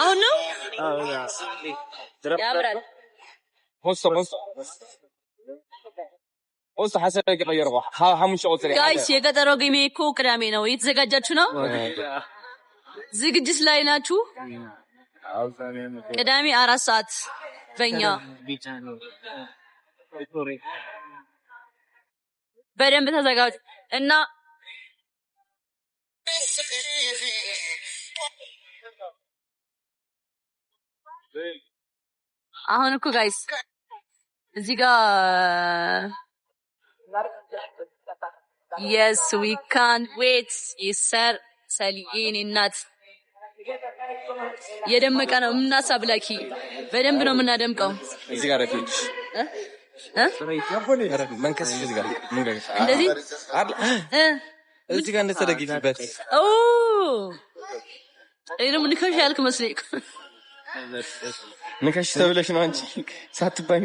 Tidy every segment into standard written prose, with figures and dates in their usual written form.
Oh no? ያምራል ወስ ሐሰብ ይቀየረው ሐሙስ ወጥሪ ጋይስ የቀጠሮ ጊዜ እኮ ቅዳሜ ነው የተዘጋጃችሁ ነው ዝግጅት ላይ ናችሁ ቅዳሜ 4 ሰዓት በእኛ በደንብ ተዘጋጁ እና አሁን እኮ ጋይስ እዚህ ጋር yes we can't wait ይሰር ሰሊን እናት የደመቀ ነው እናሳብላኪ በደንብ ነው የምናደምቀው እዚህ ጋር ረፊት መንከስ እዚህ ጋር እንደዚህ እዚህ ጋር እንደተደግፊበት ኦ አይደለም ንከሽ ያልክ መስለኝ ንከሽ ተብለሽ ነው አንቺ ሳትባኝ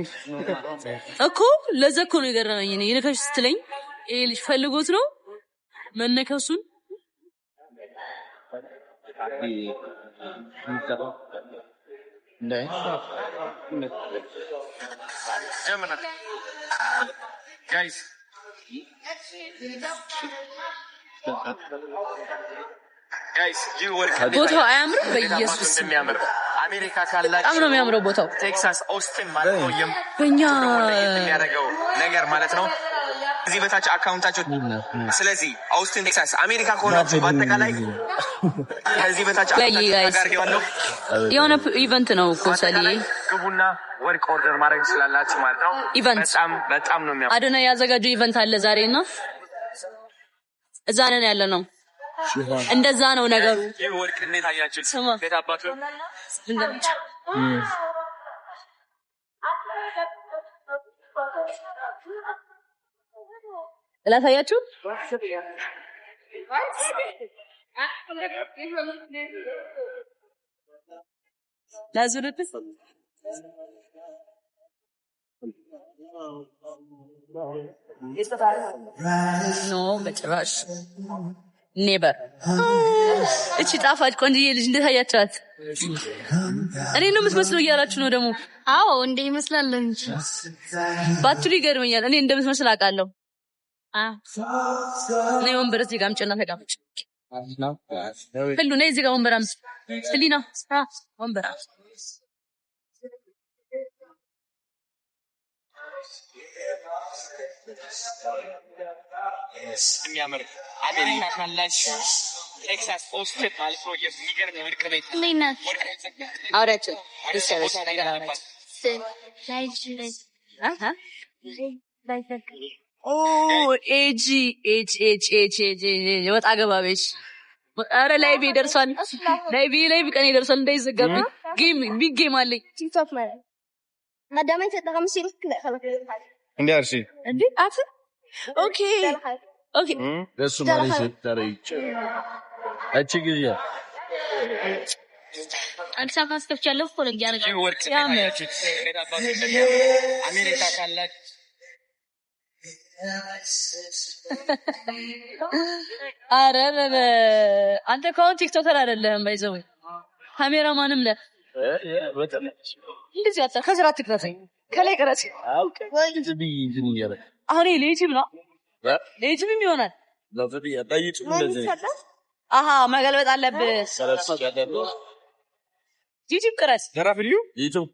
እኮ ለዛ እኮ ነው የገረመኝ እኔ ንከሽ ስትለኝ ይሄ ልጅ ፈልጎት ነው መነከሱን guys you work ቦታው አያምርም በኢየሱስ የሚያምር አሜሪካ ካላችሁ በጣም ነው የሚያምረው ቦታው ቴክሳስ ኦስቲን ማለት ነው በእኛ የሚያደርገው ነገር ማለት ነው እዚህ በታች አካውንታችሁ ስለዚህ ኦስቲን ቴክሳስ አሜሪካ ሆናችሁ በአጠቃላይ ከዚህ በታች አጋርገዋለሁ የሆነ ኢቨንት ነው ኮሰሊ ግቡና ወርቅ ኦርደር ማድረግ ስላላችሁ ማለት ነው ኢቨንት በጣም ነው የሚያምር አዶና ያዘጋጀው ኢቨንት አለ ዛሬና እዛ ነን ያለ ነው እንደዛ ነው ነገሩ ወርቅ እንዴት አያችሁ ቤት አባቱ ላሳያችሁ ላዙርት ኖ በጭራሽ ኔበር እቺ ጣፋጭ ቆንጆዬ ልጅ እንዴት አያቻት እኔ ነው መስመስለው እያላችሁ ነው ደግሞ አዎ እንዴ ይመስላል እንጂ ባትሪ ይገርመኛል እኔ እንደምትመስል አውቃለሁ እኔ ወንበር እዚህ ጋር አምጪና ተቀመጭ ሁሉ ነይ እዚህ ጋር ወንበር አምጪ ስሊና ወንበር የሚያምር አሜሪካ ካላችሁ ቴክሳስ ኦስቲን ማለት ነው የሚገርም ወርቅ ቤት ሌና አውራችሁ ዲስከስ ነገር አውራችሁ ኦ ኤጂ ወጣ ገባቤሽ አረ ላይቭ ይደርሳል ላይቭ ቀን ይደርሳል እንዳይዘጋብ ጌም ቢግ ጌም አለኝ ቲክቶክ ማለት ማዳም ተጠቀም ሲልክ እንዴ አርሲ እንዴ አፍ ኦኬ ደሱ ማለት ተጠሪጭ እቺ ግያ አዲስ አበባ አስከፍቻለሁ እኮ ነው ያረጋው አሜሪካ ካላችሁ አረ አንተ ኮን ቲክቶከር አይደለም ባይዘው ካሜራማንም ነህ እንደዚህ አጣ ከስራ ትክራተኝ ከላይ ቀረጽ ወይ ዝብይ ዝንየረ አሁን ለዩቲዩብ ነው ለዩቲዩብ ይሆናል ለዚህ ያጣይቱ እንደዚህ አሃ መገልበጥ አለብህ ሰረስ ያደረው ዩቲዩብ ቀረጽ ዘራፍሪዩ ዩቲዩብ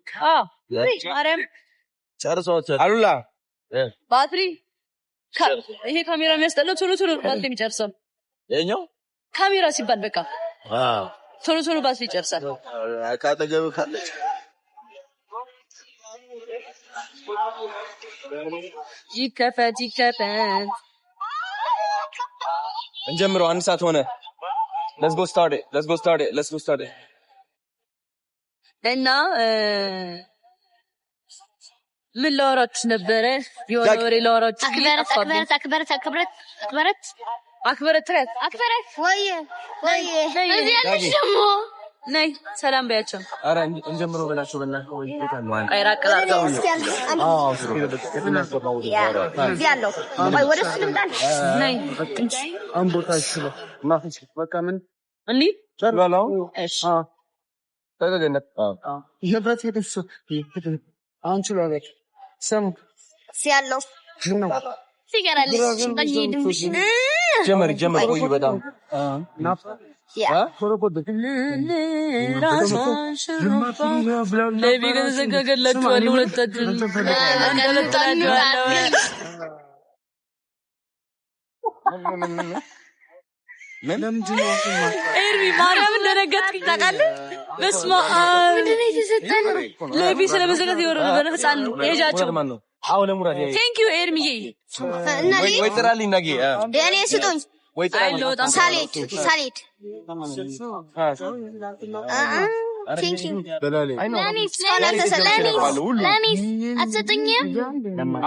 ማርያም ጨርሶት አሉላ ባትሪ ይሄ ካሜራ የሚያስጠለው ቶሎ ባትሪ የሚጨርሰው የኛው ካሜራ ሲባል በቃ ቶሎ ባትሪ ይጨርሳል ካጠገብ ካለች ይከፈት እንጀምረው አንድ ሰዓት ሆነ let's go start it እና ምን ላወራችሁ ነበረ የሆነ ወሬ ላወራችሁ አክበረት ወይ እዚህ ያለሽ ደግሞ ነይ ሰላም በያቸው አረ እንጀምሮ በላቸው በእናትህ ወይ ይታልዋል አይራቀላው ያለው ወይ ወደ ስልምጣን ነይ አንቦታሽ ነው ማፍሽ በቃ ምን እንዴ ጨርባላው እሺ ተገገነት ይሄበት ሄደስ አንቺ ለበክ ሰም ሲያለው ነው ሲገራልሽ በእንዲህ ጀመር ወይ በጣም ናፍ ያ ኮረኮደ ለቢ ገዘገገላችሁ አለ ሁለታችሁ አንደለታችሁ ምን ኤርሚ ማርያም እንደነገጥኩኝ ታውቃለህ በስመ አብ ለቢ ስለመዘጋት ይወረደ በህፃን ኤጃቸው አሁን ሙራድ ቴንክ ዩ ኤርሚዬ እና ወይ ጥራልኝ ነገ እኔ ስጡኝ ወይ ጥራልኝ ሳሌት ቴንክ ዩ ለኔስ አትሰጡኝም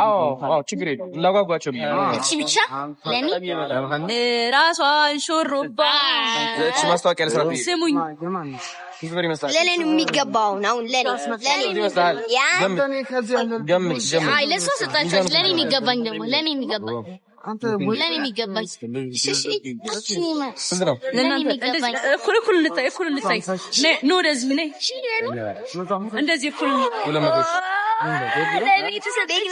አዎ ችግር የለም ላጓጓቸው እቺ ብቻ ለኔ ራሷን ሹሩባ እቺ ማስታወቂያ ለስራት ስሙኝ ይፈሪ መስራት ለኔ የሚገባው ነው ለኔ ያ ገምት አይ ለሱ ሰጣችሁ ለኔ የሚገባኝ ደግሞ ለኔ የሚገባኝ ለኔ የሚገባኝ እሺ ስንት ነው እኩል እንታይ ኖ ደዝ ምን እንደዚህ እኩል 200 ለኔ ተሰጠኝ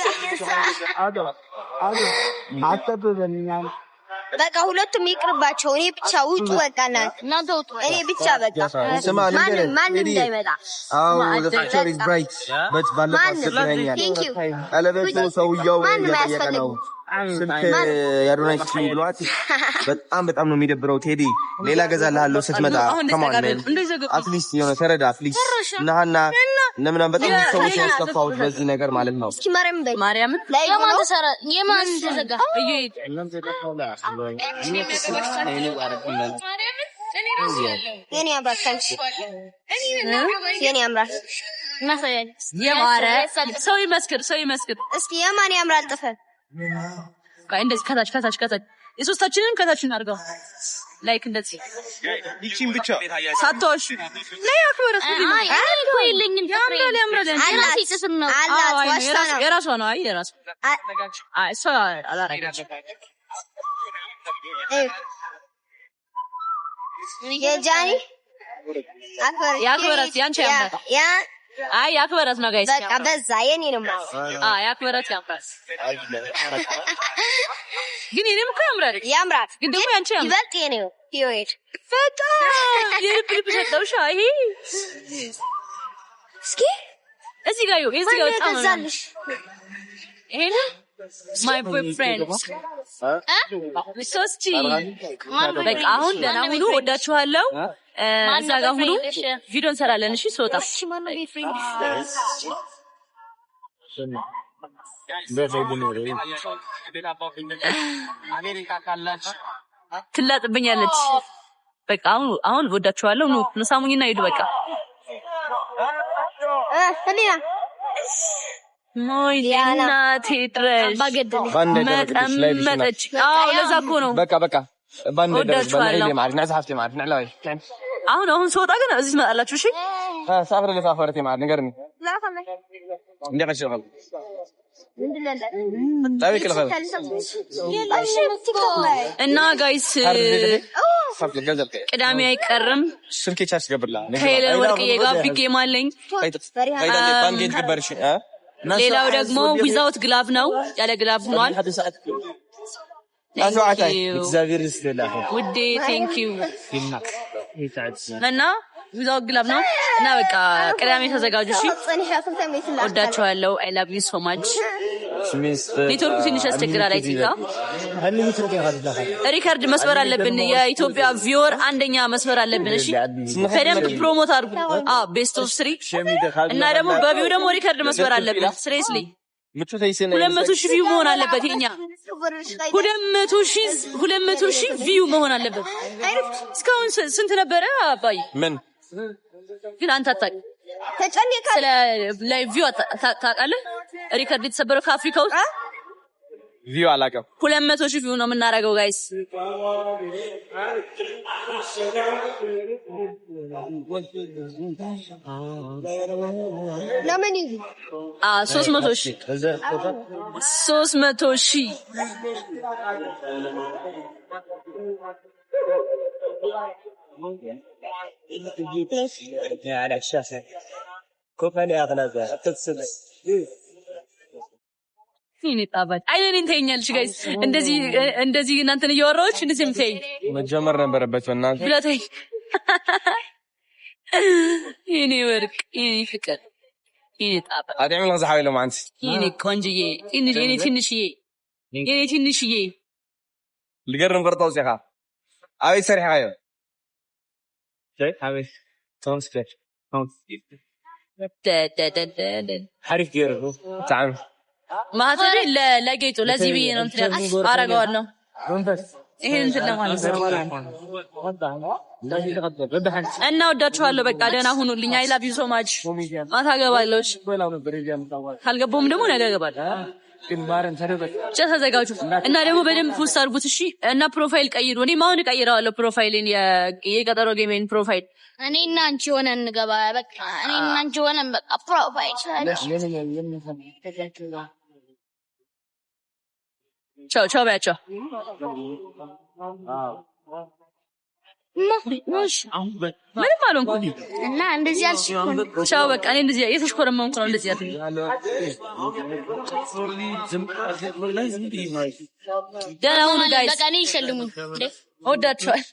በቃ ሁለቱም ይቅርባቸው እኔ ብቻ ውጡ በቃ እናንተ ውጡ እኔ ብቻ በቃ ማን እንዳይመጣ አዎ the future is bright but ባለፈው ስለኛል አለበቱ ሰውየው ያየቀነው ስልክ ያዶናይ ሲም ብሏት በጣም ነው የሚደብረው ቴዲ ሌላ ገዛልሃለሁ ስትመጣ ከማን አትሊስት የሆነ ተረዳ ፕሊዝ ነሃና ለምን በጣም ሰዎች ያስከፋው በዚህ ነገር ማለት ነው እስኪ ማርያም ላይ የማን ተሰራ የማን ተዘጋ የኔ አባካንሽ የኔ አምራል ማሳያል የማረ ሰው ይመስክር እስኪ የማን ያምራል ጥፈን ቆይ እንደዚህ ከታች የሶስታችንን ከታች እናድርገው ላይክ እንደዚህ ይቺን ብቻ ሳቶሽ ላይ አክብረስ አይ ቆይልኝም ያምራል አላሲ ተስም ነው አላስ ዋሽታ ነው የራሷ ነው አይ የራሷ አይ ሰው አላረጋች የጃኒ ያክብረስ ያንቺ ያምራል ያ አይ ያክብረስ ነው ጋይስ በቃ በዛ የኔ ነው ያክብረስ ያምራል ግን የኔም እኮ ያምራል ግን ደግሞ ያንቺ ያምራል ይበልጥ የኔው ሂዮት ፈታ የልብ ተጠው ሻይ እስኪ እዚህ ጋር ተዛልሽ ይሄን my boyfriend ሶስቲ በቃ አሁን ደህና ሁኑ ወዳችኋለሁ እዛ ጋር ሁኑ ቪዲዮ እንሰራለን እሺ ስወጣ ትላጥብኛለች በቃ አሁን ወዳችኋለሁ ኑ ሳሙኝና ሂዱ በቃ ህሊና ሞይ እናቴ ድረስ መጠመጠች ለዛ እኮ ነው በቃ ባንዴ ደረስ በላይ ማርና ዛፍቴ ማርና ላይ አሁን ስወጣ ግን እዚህ ትመጣላችሁ እሺ ሳፍረ ለፋፈረቴ ማር ንገርኝ እንደቀሽው እና ጋይስ ቅዳሜ አይቀርም ስልኬ ቻርጅ ገብርላ ከሄለን ወርቅዬ ጋር ቢግ ጌም አለኝ ባንጌት ገበርሽ ሌላው ደግሞ ዊዛውት ግላቭ ነው ያለ ግላቭ ሆኗል እግዚአብሔር ይስጥልህ ውዴ ቴንክ ዩ እና ዊዛውት ግላቭ ነው እና በቃ ቅዳሜ ተዘጋጁ እሺ ወዳችኋለሁ አይ ላቭ ዩ ሶ ማች ኔትወርክ ትንሽ ያስቸግራል አይቲካ ሪከርድ መስበር አለብን የኢትዮጵያ ቪወር አንደኛ መስበር አለብን እሺ በደንብ ፕሮሞት አድርጉ ቤስት ኦፍ 3 እና ደግሞ በቪው ደግሞ ሪከርድ መስበር አለብን ሲሪየስሊ 200,000 ቪው መሆን አለበት የኛ 200,000 ቪው መሆን አለበት እስካሁን ስንት ነበረ አባይ ምን ግን አንተ አታውቅም ተጨንቀህ ስለ ላይቭ ቪው ታውቃለህ ሪከርድ የተሰበረው ከአፍሪካ ውስጥ ቪው አላቀም 200 ሺህ ቪው ነው የምናደርገው ጋይስ ለምን ይዙ 300 ሺህ ይሄን ታባጭ አይኔን ተይኛልሽ ጋይስ እንደዚህ እናንተን እያወራዎች እንደዚህም ተይ መጀመር ነበረበት በእናንተ ብለተይ ይሄኔ ወርቅ ይሄ ፍቅር ይሄ ታባጭ አደም ለዛ ሐይሉ ማንስ ይሄኔ ቆንጅዬ ይሄኔ ትንሽዬ ልገርም ፈርጣው ሲኻ አይ ሰርሐዮ ሸይ አይ ቶንስከች حريف جيرو تعال ما تدري لقيته لازم يبين انت አረጋዋለሁ ይሄን እንትን ለማለት እና ወዳችኋለሁ በቃ ደህና ሁኑልኝ አይ ላቭ ዩ ሶ ማች ማታ ገባለሁ ካልገባሁም ደግሞ ነገ ገባለሁ ተዘጋጁ እና ደግሞ በደንብ ፖስት አድርጉት እሺ እና ፕሮፋይል ቀይሩ እኔ ማውን ቀይራለሁ ፕሮፋይልን የቀጠሮ ጌሜን ፕሮፋይል እኔ እና አንቺ ሆነን እንገባ በቃ እኔ እና አንቺ ሆነን በቃ ፕሮፋይል ቻው ባቻ ምንም አልሆንኩም እና እንደዚህ አልሽኩኝ ቻው በቃ እኔ እንደዚህ የተሽኮረመምኩ ነው እንደዚህ ያትኝ ደህና ሁኑ ጋይስ በቃ እኔ ይሸልሙኝ ወዳችኋል